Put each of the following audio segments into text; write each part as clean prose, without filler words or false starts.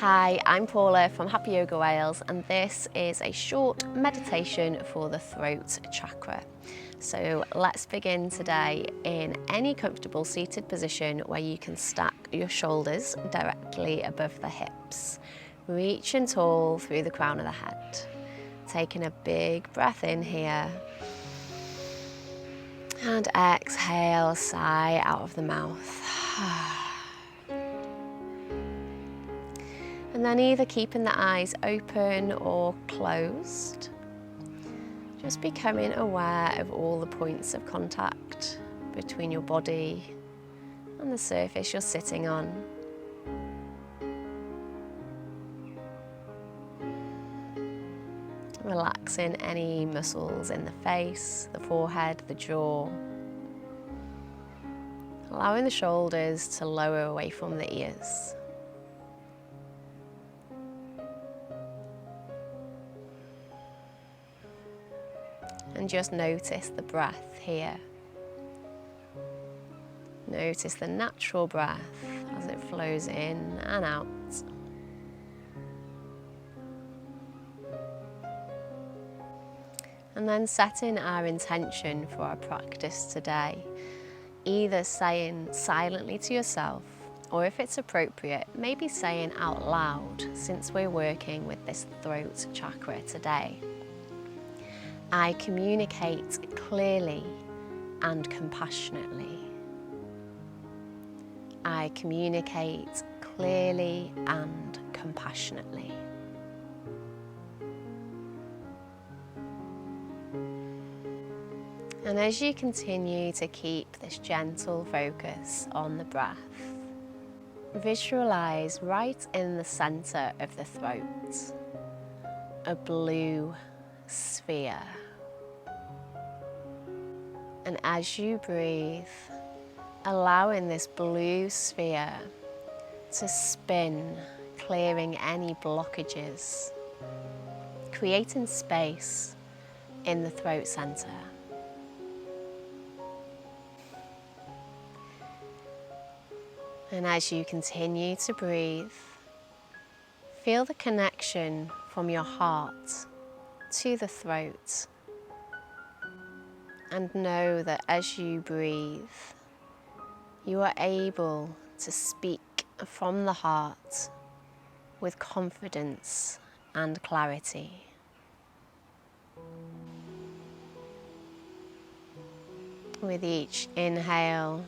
Hi, I'm Paula from Happy Yoga Wales, and this is a short meditation for the throat chakra. So let's begin today in any comfortable seated position where you can stack your shoulders directly above the hips. Reaching tall through the crown of the head. Taking a big breath in here. And exhale, sigh out of the mouth. And then either keeping the eyes open or closed. Just becoming aware of all the points of contact between your body and the surface you're sitting on. Relaxing any muscles in the face, the forehead, the jaw. Allowing the shoulders to lower away from the ears. And just notice the breath here. Notice the natural breath as it flows in and out. And then setting our intention for our practice today, either saying silently to yourself, or if it's appropriate, maybe saying out loud, since we're working with this throat chakra today. I communicate clearly and compassionately. I communicate clearly and compassionately. And as you continue to keep this gentle focus on the breath, visualize right in the center of the throat a blue sphere. And as you breathe, allowing this blue sphere to spin, clearing any blockages, creating space in the throat center. And as you continue to breathe, feel the connection from your heart to the throat. And know that as you breathe, you are able to speak from the heart with confidence and clarity. With each inhale,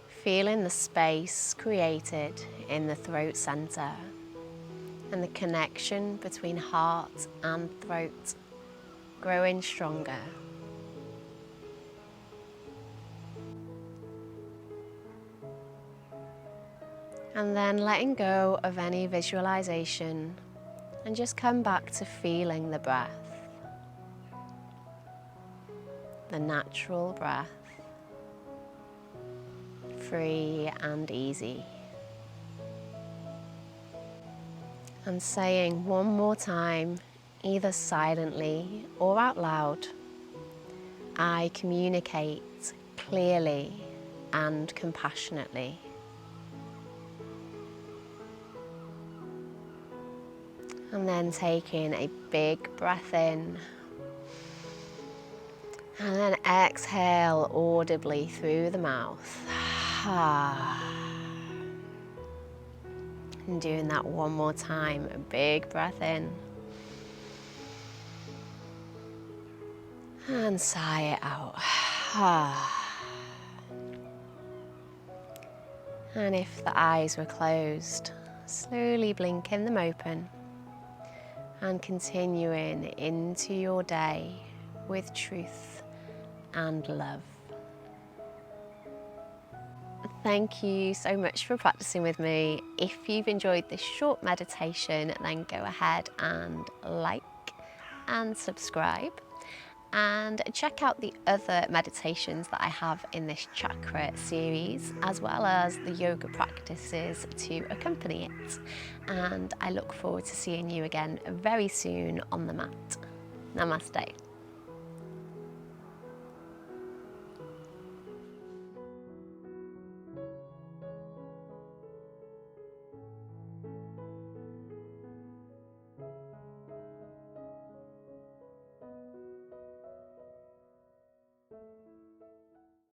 feeling the space created in the throat center and the connection between heart and throat growing stronger. And then letting go of any visualization and just come back to feeling the breath. The natural breath. Free and easy. And saying one more time, either silently or out loud, I communicate clearly and compassionately. And then taking a big breath in. And then exhale audibly through the mouth. And doing that one more time, a big breath in. And sigh it out. And if the eyes were closed, slowly blinking them open. And continuing into your day with truth and love. Thank you so much for practicing with me. If you've enjoyed this short meditation, then go ahead and like and subscribe. And check out the other meditations that I have in this chakra series, as well as the yoga practices to accompany it. And I look forward to seeing you again very soon on the mat. Namaste.